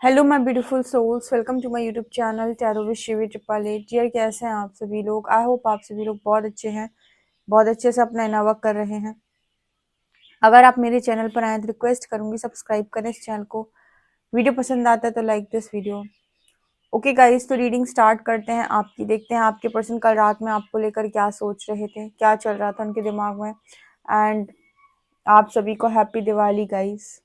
Hello my beautiful souls, welcome to my YouTube channel tarot with Shivi 888। यार कैसे हैं आप सभी लोग? आई होप आप सभी लोग बहुत अच्छे हैं, बहुत अच्छे से अपना इना वर्क कर रहे हैं। अगर आप मेरे चैनल पर आए तो रिक्वेस्ट करूंगी सब्सक्राइब करें इस चैनल को। वीडियो पसंद आता है तो like this video. Okay guys, तो रीडिंग स्टार्ट करते हैं आपकी। देखते हैं आपके पर्सन कल रात में आपको लेकर क्या सोच रहे थे, क्या चल रहा था उनके दिमाग में। एंड आप सभी को हैप्पी दिवाली गाइस।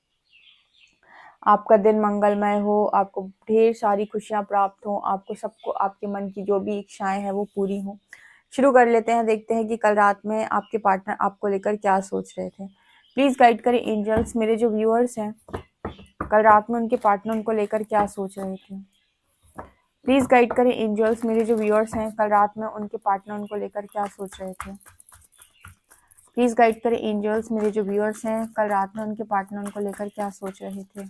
आपका दिन मंगलमय हो, आपको ढेर सारी खुशियां प्राप्त हो, आपको सबको आपके मन की जो भी इच्छाएं हैं वो पूरी हो। शुरू कर लेते हैं, देखते हैं कि कल रात में आपके पार्टनर आपको लेकर क्या सोच रहे थे। प्लीज गाइड करें एंजल्स, मेरे जो व्यूअर्स हैं कल रात में उनके पार्टनर उनको लेकर क्या सोच रहे थे। प्लीज गाइड करें एंजल्स, मेरे जो व्यूअर्स हैं कल रात में उनके पार्टनर उनको लेकर क्या सोच रहे थे। प्लीज गाइड करें एंजल्स, मेरे जो व्यूअर्स हैं कल रात में उनके पार्टनर उनको लेकर क्या सोच रहे थे।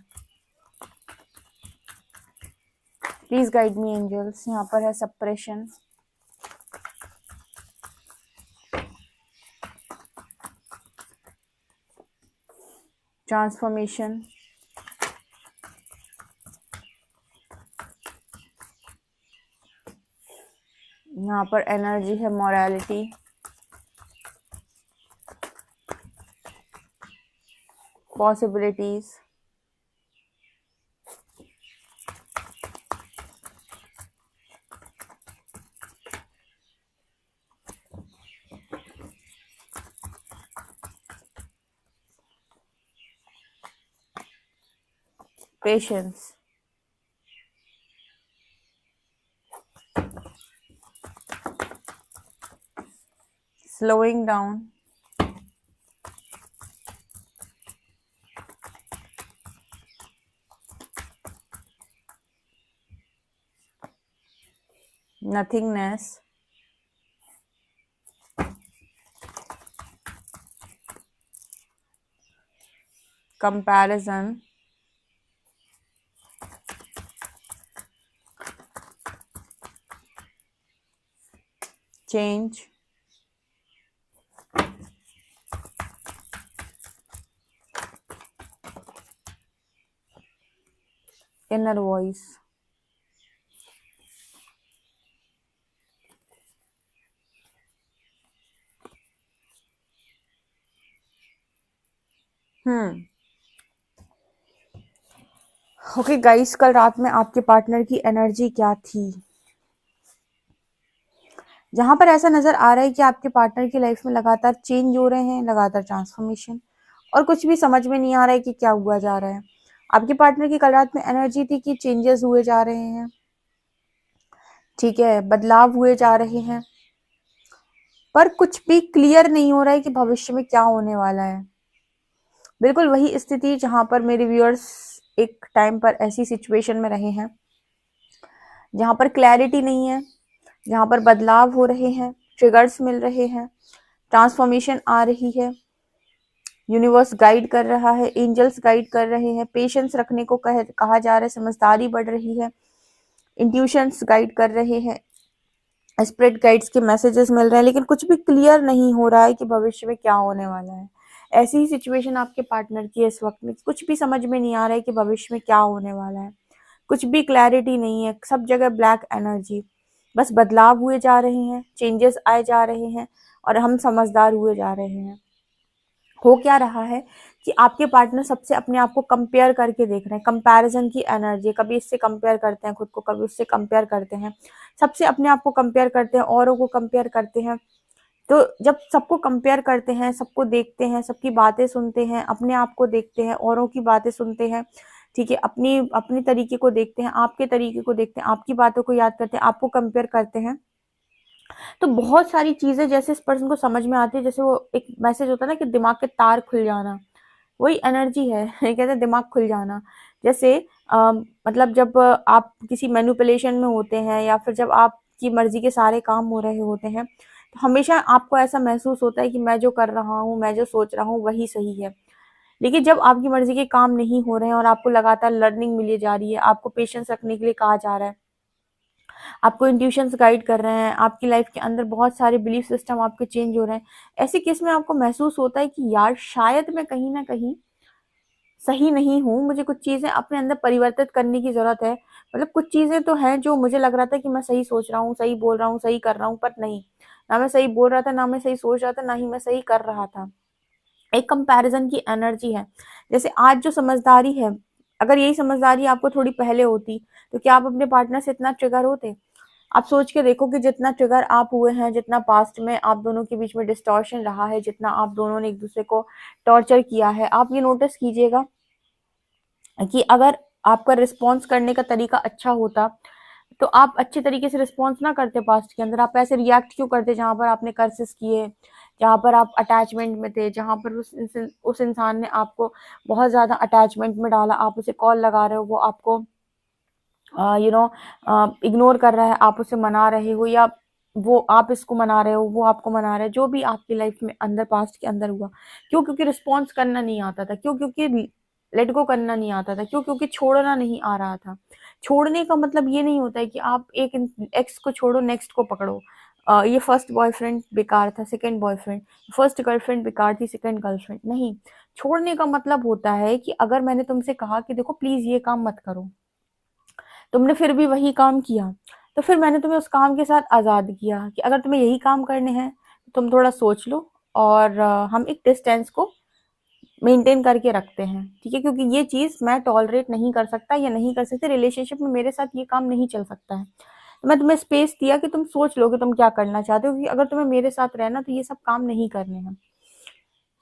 Please guide me angels. यहाँ पर है सप्रेशन, ट्रांसफॉर्मेशन, यहाँ पर एनर्जी है morality, possibilities, patience, slowing down, nothingness, comparison, change, inner voice। Okay guys, कल रात में आपके पार्टनर की एनर्जी क्या थी? जहां पर ऐसा नजर आ रहा है कि आपके पार्टनर की लाइफ में लगातार चेंज हो रहे हैं, लगातार ट्रांसफॉर्मेशन, और कुछ भी समझ में नहीं आ रहा है कि क्या हुआ जा रहा है। आपके पार्टनर की कल रात में एनर्जी थी कि चेंजेस हुए जा रहे हैं, ठीक है, बदलाव हुए जा रहे हैं, पर कुछ भी क्लियर नहीं हो रहा है कि भविष्य में क्या होने वाला है। बिल्कुल वही स्थिति जहां पर मेरे व्यूअर्स एक टाइम पर ऐसी सिचुएशन में रहे हैं जहां पर क्लैरिटी नहीं है, जहां पर बदलाव हो रहे हैं, ट्रिगर्स मिल रहे हैं, ट्रांसफॉर्मेशन आ रही है, यूनिवर्स गाइड कर रहा है, एंजल्स गाइड कर रहे हैं, पेशेंस रखने को कहा जा रहा है, समझदारी बढ़ रही है, इंट्यूशंस गाइड कर रहे हैं, स्पिरिट गाइड्स के मैसेजेस मिल रहे हैं, लेकिन कुछ भी क्लियर नहीं हो रहा है कि भविष्य में क्या होने वाला है। ऐसी ही सिचुएशन आपके पार्टनर की है इस वक्त में, कुछ भी समझ में नहीं आ रहा है कि भविष्य में क्या होने वाला है, कुछ भी क्लैरिटी नहीं है, सब जगह ब्लैक एनर्जी, बस बदलाव हुए जा रहे हैं, चेंजेस आए जा रहे हैं और हम समझदार हुए जा रहे हैं। हो क्या रहा है कि आपके पार्टनर सबसे अपने आप को कंपेयर करके देख रहे हैं, कंपैरिजन की एनर्जी, कभी इससे कंपेयर करते हैं खुद को, कभी उससे कंपेयर करते हैं, सबसे अपने आप को कंपेयर करते हैं, औरों को कंपेयर करते हैं। तो जब सबको कंपेयर करते हैं, सबको देखते हैं, सबकी बातें सुनते हैं, अपने आप को देखते हैं, औरों की बातें सुनते हैं, ठीक है, अपनी अपनी तरीके को देखते हैं, आपके तरीके को देखते हैं, आपकी बातों को याद करते हैं, आपको कंपेयर करते हैं, तो बहुत सारी चीजें जैसे इस पर्सन को समझ में आती है, जैसे वो एक मैसेज होता है ना कि दिमाग के तार खुल जाना, वही एनर्जी है। कहते हैं दिमाग खुल जाना। जैसे मतलब जब आप किसी मैनिपुलेशन में होते हैं या फिर जब आपकी मर्जी के सारे काम हो रहे होते हैं, तो हमेशा आपको ऐसा महसूस होता है कि मैं जो कर रहा हूँ, मैं जो सोच रहा हूँ वही सही है। लेकिन जब आपकी मर्जी के काम नहीं हो रहे हैं और आपको लगातार लर्निंग मिली जा रही है, आपको पेशेंस रखने के लिए कहा जा रहा है, आपको इंट्यूशंस गाइड कर रहे हैं, आपकी लाइफ के अंदर बहुत सारे बिलीफ सिस्टम आपके चेंज हो रहे हैं, ऐसे केस में आपको महसूस होता है कि यार शायद मैं कहीं ना कहीं सही नहीं हूँ, मुझे कुछ चीज़ें अपने अंदर परिवर्तित करने की ज़रूरत है। मतलब कुछ चीज़ें तो हैं जो मुझे लग रहा था कि मैं सही सोच रहा हूँ, सही बोल रहा हूँ, सही कर रहा हूँ, पर नहीं। ना मैं सही बोल रहा था, ना मैं सही सोच रहा था, ना ही मैं सही कर रहा था। एक कंपैरिज़न की एनर्जी है। जैसे आज जो समझदारी है, अगर यही समझदारी आपको थोड़ी पहले होती, तो क्या आप अपने पार्टनर से इतना ट्रिगर होते? आप सोच के देखो कि जितना ट्रिगर आप हुए हैं, जितना पास्ट में आप दोनों के बीच में डिस्टॉर्शन रहा है, जितना आप दोनों ने एक-दूसरे को टॉर्चर किया है, आप ये नोटिस कीजिएगा कि अगर आपका रिस्पॉन्स करने का तरीका अच्छा होता, तो आप अच्छे तरीके से रिस्पॉन्स ना करते पास्ट के अंदर। आप ऐसे रिएक्ट क्यों करते जहाँ पर आपने कर्सेस किए, जहाँ पर आप अटैचमेंट में थे, जहाँ पर उस इंसान ने आपको बहुत ज़्यादा अटैचमेंट में डाला, आप उसे कॉल लगा रहे हो, वो आपको इग्नोर कर रहा है, आप उसे मना रहे हो, या वो आप इसको मना रहे हो, वो आपको मना रहा है, जो भी आपकी लाइफ में अंदर पास्ट के अंदर हुआ। क्यों? क्योंकि रिस्पॉन्स करना नहीं आता था। क्यों? क्योंकि लेट गो करना नहीं आता था। क्यों? क्योंकि छोड़ना नहीं आ रहा था। छोड़ने का मतलब ये नहीं होता है कि आप एक एक्स को छोड़ो, नेक्स्ट को पकड़ो। ये फर्स्ट बॉयफ्रेंड बेकार था, सेकंड बॉयफ्रेंड, फर्स्ट गर्लफ्रेंड बेकार थी, सेकंड गर्लफ्रेंड नहीं। छोड़ने का मतलब होता है कि अगर मैंने तुमसे कहा कि देखो प्लीज ये काम मत करो, तुमने फिर भी वही काम किया, तो फिर मैंने तुम्हें उस काम के साथ आज़ाद किया कि अगर तुम्हें यही काम करने हैं, तो तुम थोड़ा सोच लो, और हम एक डिस्टेंस को मेंटेन करके रखते हैं, ठीक है? क्योंकि ये चीज़ मैं टॉलरेट नहीं कर सकता या नहीं कर सकती, रिलेशनशिप में मेरे साथ ये काम नहीं चल सकता है। तो मैं तुम्हें स्पेस दिया कि तुम सोच लो कि तुम क्या करना चाहते हो, क्योंकि अगर तुम्हें मेरे साथ रहना तो ये सब काम नहीं करने हैं।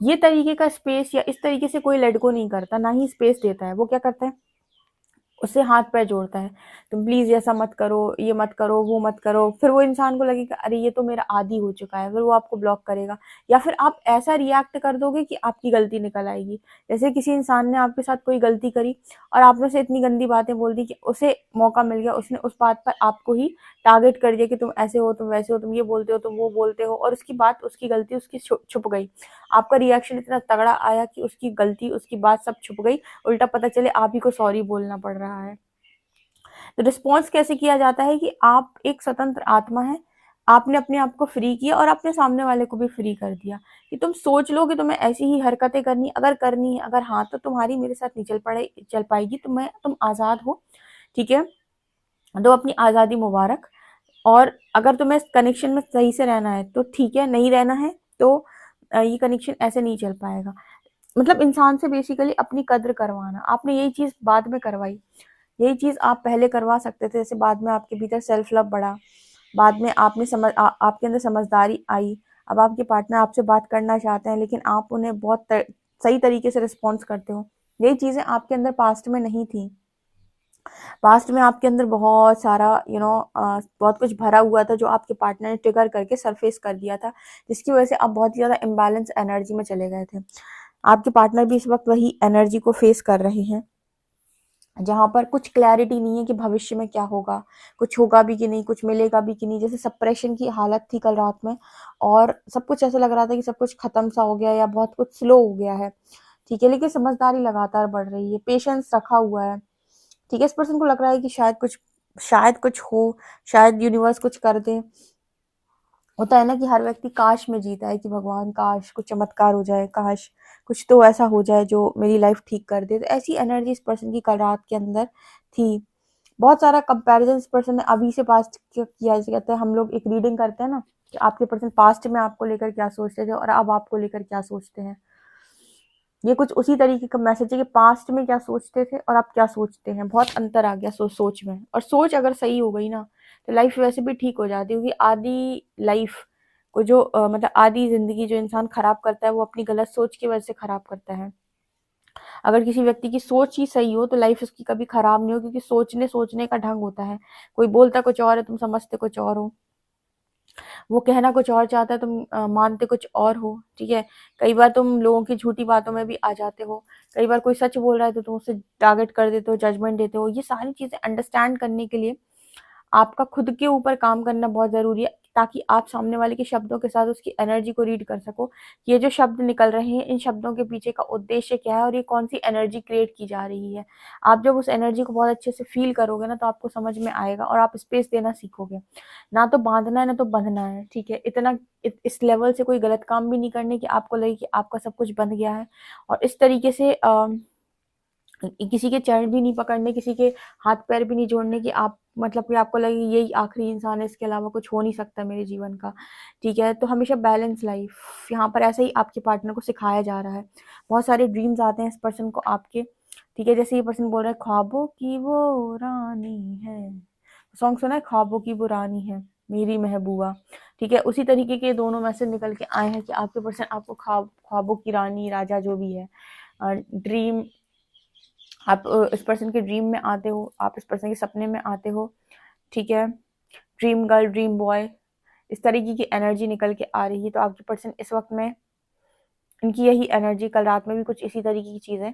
ये तरीके का स्पेस या इस तरीके से कोई लेट गो नहीं करता, ना ही स्पेस देता है। वो क्या करता है? उससे हाथ पैर जोड़ता है, तुम प्लीज ऐसा मत करो, ये मत करो, वो मत करो। फिर वो इंसान को लगेगा अरे ये तो मेरा आदी हो चुका है, फिर वो आपको ब्लॉक करेगा, या फिर आप ऐसा रिएक्ट कर दोगे कि आपकी गलती निकल आएगी। जैसे किसी इंसान ने आपके साथ कोई गलती करी और आपने उसे इतनी गंदी बातें बोल दी कि उसे मौका मिल गया, उसने उस बात पर आपको ही टारगेट कर दिया कि तुम ऐसे हो, तुम वैसे हो, तुम ये बोलते हो, तुम वो बोलते हो, और उसकी बात, उसकी गलती उसकी छुप गई। आपका रिएक्शन इतना तगड़ा आया कि उसकी गलती, उसकी बात सब छुप गई, उल्टा पता चले आप ही को सॉरी बोलना पड़ रहा है। तो रिस्पॉन्स कैसे किया जाता है कि आप एक स्वतंत्र आत्मा है, आपने अपने आप को फ्री किया और अपने सामने वाले को भी फ्री कर दिया कि तुम सोच लो कि तुम्हें ऐसी ही हरकतें करनी, अगर करनी है, अगर हाँ, तो तुम्हारी मेरे साथ नहीं चल पाएगी, तुम आज़ाद हो, ठीक है? तो अपनी आज़ादी मुबारक। और अगर तुम्हें कनेक्शन में सही से रहना है तो ठीक है, नहीं रहना है तो ये कनेक्शन ऐसे नहीं चल पाएगा। मतलब इंसान से बेसिकली अपनी कद्र करवाना। आपने यही चीज़ बाद में करवाई, यही चीज़ आप पहले करवा सकते थे। जैसे बाद में आपके भीतर सेल्फ लव बढ़ा, बाद में आपके अंदर समझदारी आई। अब आपके पार्टनर आपसे बात करना चाहते हैं, लेकिन आप उन्हें सही तरीके से रिस्पॉन्स करते हो। यही चीज़ें आपके अंदर पास्ट में नहीं थी। पास्ट में आपके अंदर बहुत सारा बहुत कुछ भरा हुआ था, जो आपके पार्टनर ने ट्रिगर करके सरफेस कर दिया था, जिसकी वजह से आप बहुत ही ज़्यादा इम्बैलेंस एनर्जी में चले गए थे। आपके पार्टनर भी इस वक्त वही एनर्जी को फेस कर रहे हैं, जहाँ पर कुछ क्लैरिटी नहीं है कि भविष्य में क्या होगा, कुछ होगा भी कि नहीं, कुछ मिलेगा भी कि नहीं। जैसे सप्रेशन की हालत थी कल रात में, और सब कुछ ऐसा लग रहा था कि सब कुछ खत्म सा हो गया या बहुत कुछ स्लो हो गया है, ठीक है? लेकिन समझदारी लगातार बढ़ रही है, पेशेंस रखा हुआ है, ठीक है? इस पर्सन को लग रहा है कि शायद कुछ हो, शायद यूनिवर्स कुछ कर दे। होता है ना कि हर व्यक्ति काश में जीता है कि भगवान काश कुछ चमत्कार हो जाए, काश कुछ तो ऐसा हो जाए जो मेरी लाइफ ठीक कर दे। तो ऐसी एनर्जी इस पर्सन की कल रात के अंदर थी। बहुत सारा कंपैरिजन इस पर्सन ने अभी से पास्ट किया। जैसे कहते हैं, हम लोग एक रीडिंग करते हैं ना, कि आपके पर्सन पास्ट में आपको लेकर क्या सोचते थे और अब आपको लेकर क्या सोचते हैं। ये कुछ उसी तरीके का मैसेज है कि पास्ट में क्या सोचते थे और अब क्या सोचते हैं, बहुत अंतर आ गया सोच में। और सोच अगर सही हो गई ना, तो लाइफ वैसे भी ठीक हो जाती है, क्योंकि आधी लाइफ को जो मतलब आधी जिंदगी जो इंसान खराब करता है, वो अपनी गलत सोच की वजह से खराब करता है। अगर किसी व्यक्ति की सोच ही सही हो तो लाइफ उसकी कभी खराब नहीं हो, क्योंकि सोचने का ढंग होता है। कोई बोलता कुछ और है, तुम समझते कुछ और हो। वो कहना कुछ और चाहता है, तुम मानते कुछ और हो, ठीक है? कई बार तुम लोगों की झूठी बातों में भी आ जाते हो। कई बार कोई सच बोल रहा है तो तुम उसे टारगेट कर देते हो, जजमेंट देते हो। ये सारी चीज़ें अंडरस्टैंड करने के लिए आपका खुद के ऊपर काम करना बहुत ज़रूरी है, ताकि आप सामने वाले के शब्दों के साथ उसकी एनर्जी को रीड कर सको। ये जो शब्द निकल रहे हैं, इन शब्दों के पीछे का उद्देश्य क्या है और ये कौन-सी एनर्जी क्रिएट की जा रही है। आप जब उस एनर्जी को बहुत अच्छे से फ़ील करोगे ना, तो आपको समझ में आएगा और आप स्पेस देना सीखोगे। ना तो बाँधना है, ना तो बँधना है, ठीक है? इस लेवल से कोई गलत काम भी नहीं करने कि आपको लगे कि आपका सब कुछ बंध गया है। और इस तरीके से किसी के चरण भी नहीं पकड़ने, किसी के हाथ पैर भी नहीं जोड़ने कि आप मतलब कि आपको लगे यही आखिरी इंसान है, इसके अलावा कुछ हो नहीं सकता मेरे जीवन का, ठीक है? तो हमेशा बैलेंस लाइफ यहाँ पर ऐसा ही आपके पार्टनर को सिखाया जा रहा है। बहुत सारे ड्रीम्स आते हैं इस पर्सन को आपके, ठीक है? जैसे ये पर्सन बोल रहा है ख्वाबों की वो रानी है, सॉन्ग सुना है ख्वाबों की वो रानी है मेरी महबूबा, ठीक है? उसी तरीके के दोनों मैसेज निकल के आए हैं कि आपके पर्सन आपको ख्वाबों की रानी राजा जो भी है, ड्रीम, आप इस पर्सन के ड्रीम में आते हो, आप इस पर्सन के सपने में आते हो, ठीक है? ड्रीम गर्ल, ड्रीम बॉय, इस तरीके की एनर्जी निकल के आ रही है। तो आपके पर्सन इस वक्त में, इनकी यही एनर्जी, कल रात में भी कुछ इसी तरीके की चीज़ें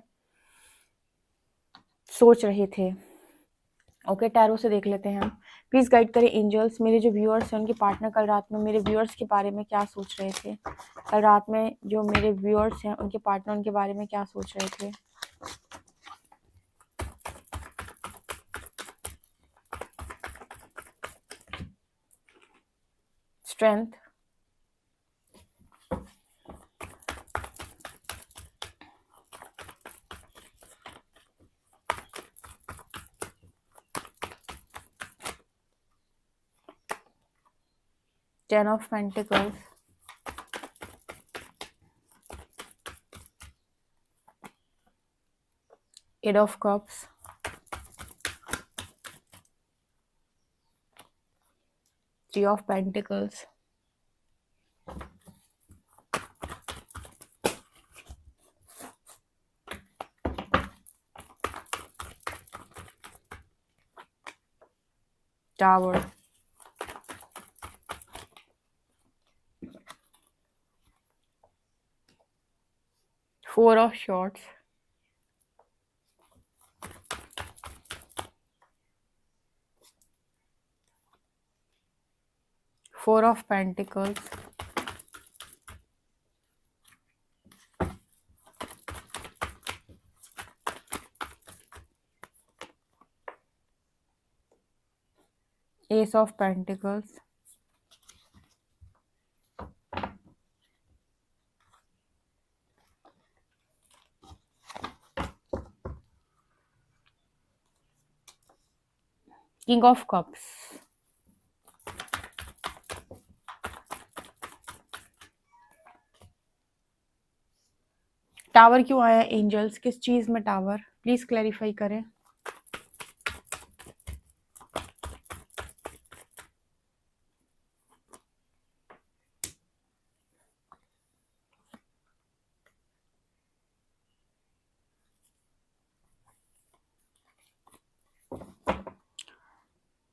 सोच रहे थे। ओके, टैरो से देख लेते हैं हम। प्लीज़ गाइड करें एंजल्स, मेरे जो व्यूअर्स हैं उनके पार्टनर कल रात में मेरे व्यूअर्स के बारे में क्या सोच रहे थे। कल रात में जो मेरे व्यूअर्स हैं उनके पार्टनर उनके बारे में क्या सोच रहे थे। Strength, ten of pentacles, eight of cups, three of pentacles, tower, four of swords, four of pentacles, ace of pentacles, king of cups. Tower क्यों आया एंजल्स, किस चीज में टावर, प्लीज क्लैरिफाई करें।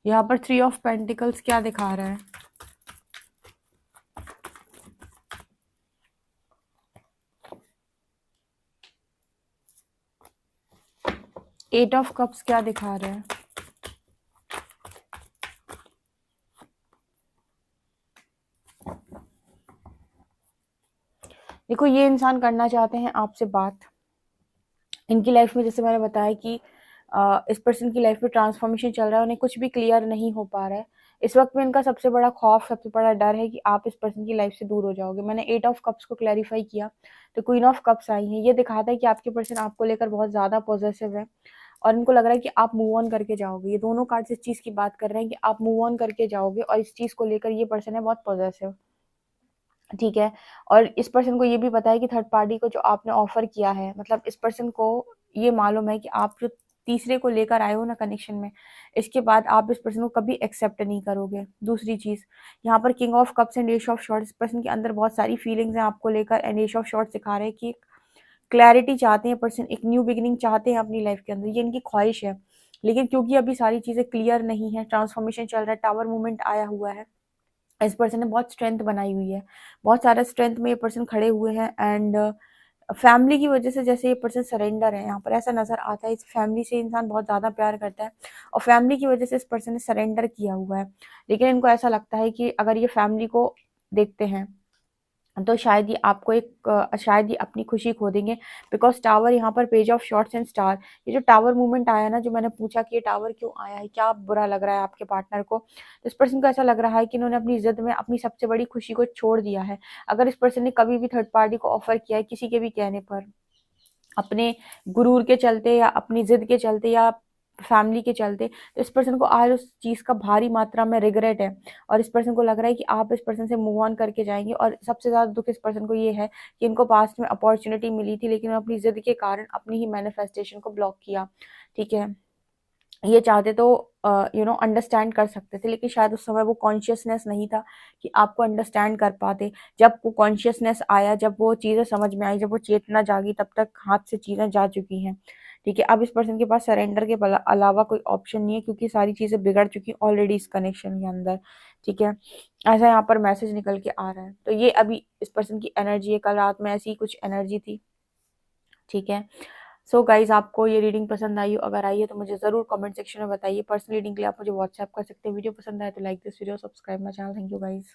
यहाँ पर थ्री ऑफ पेंटिकल्स क्या दिखा रहा है। एट ऑफ कप्स क्या दिखा रहा है। देखो ये इंसान करना चाहते हैं आपसे बात। इनकी लाइफ में जैसे मैंने बताया कि इस पर्सन की लाइफ में ट्रांसफॉर्मेशन चल रहा है, उन्हें कुछ भी क्लियर नहीं हो पा रहा है इस वक्त में। इनका सबसे बड़ा खौफ, सबसे बड़ा डर है कि आप इस पर्सन की लाइफ से दूर हो जाओगे। मैंने एट ऑफ कप्स को क्लैरिफाई किया तो क्वीन ऑफ कप्स आई है। ये दिखाता है कि आपके पर्सन आपको लेकर बहुत ज़्यादा पॉजिटिव है और इनको लग रहा है कि आप मूव ऑन करके जाओगे। ये दोनों कार्ड्स इस चीज़ की बात कर रहे हैं कि आप मूव ऑन करके जाओगे और इस चीज़ को लेकर ये पर्सन है बहुत पॉजिटिव, ठीक है? और इस पर्सन को ये भी पता है कि थर्ड पार्टी को जो आपने ऑफर किया है, मतलब इस पर्सन को ये मालूम है कि आप जो तीसरे को लेकर आए हो ना कनेक्शन में, इसके बाद आप इस पर्सन को कभी एक्सेप्ट नहीं करोगे। दूसरी चीज़, यहाँ पर king of cups and S of shorts, इस पर्सन के अंदर बहुत सारी फीलिंग्स हैं आपको लेकर एंड एस ऑफ शॉर्ट्स सिखा रहे हैं कि क्लैरिटी चाहते हैं पर्सन, एक न्यू बिगिनिंग चाहते हैं अपनी लाइफ के अंदर, ये इनकी ख्वाहिश है। लेकिन क्योंकि अभी सारी चीज़ें क्लियर नहीं है, ट्रांसफॉर्मेशन चल रहा है, टावर मूवमेंट आया हुआ है, इस पर्सन ने बहुत स्ट्रेंथ बनाई हुई है, बहुत सारा स्ट्रेंथ में ये पर्सन खड़े हुए हैं एंड फैमिली की वजह से जैसे ये पर्सन सरेंडर है, यहाँ पर ऐसा नजर आता है। इस फैमिली से इंसान बहुत ज़्यादा प्यार करता है और फैमिली की वजह से इस पर्सन ने सरेंडर किया हुआ है। लेकिन इनको ऐसा लगता है कि अगर ये फैमिली को देखते हैं तो शायद ये आपको शायद ये अपनी खुशी खो देंगे। बिकॉज टावर यहाँ पर page of shorts and star, ये जो टावर मूवमेंट आया ना, जो मैंने पूछा कि ये टावर क्यों आया है, क्या बुरा लग रहा है आपके पार्टनर को, तो इस पर्सन को ऐसा लग रहा है कि इन्होंने अपनी जिद में अपनी सबसे बड़ी खुशी को छोड़ दिया है। अगर इस पर्सन ने कभी भी थर्ड पार्टी को ऑफर किया है किसी के भी कहने पर, अपने गुरूर के चलते या अपनी जिद के चलते या फैमिली के चलते, तो इस पर्सन को आज उस चीज़ का भारी मात्रा में रिग्रेट है और इस पर्सन को लग रहा है कि आप इस पर्सन से मूव ऑन करके जाएंगे। और सबसे ज़्यादा दुख इस पर्सन को ये है कि इनको पास्ट में अपॉर्चुनिटी मिली थी, लेकिन अपनी जिद के कारण अपनी ही मैनिफेस्टेशन को ब्लॉक किया। ठीक है, ये चाहते तो अंडरस्टैंड कर सकते थे, लेकिन शायद उस समय वो कॉन्शियसनेस नहीं था कि आपको अंडरस्टैंड कर पाते। जब वो कॉन्शियसनेस आया, जब वो चीज़ें समझ में आई, जब वो चेतना जागी, तब तक हाथ से चीज़ें जा चुकी हैं। ठीक है, अब इस पर्सन के पास सरेंडर के अलावा कोई ऑप्शन नहीं है, क्योंकि सारी चीज़ें बिगड़ चुकी ऑलरेडी इस कनेक्शन के अंदर। ठीक है, ऐसा यहाँ पर मैसेज निकल के आ रहा है। तो ये अभी इस पर्सन की एनर्जी है, कल रात में ऐसी कुछ एनर्जी थी। ठीक है, सो गाइज, आपको ये रीडिंग पसंद आई हो, अगर आई है तो मुझे ज़रूर कमेंट सेक्शन में बताइए। पर्सनल रीडिंग के लिए आप मुझे व्हाट्सएप कर सकते हैं। वीडियो पसंद आए तो like this video, subscribe my channel. Thank you guys.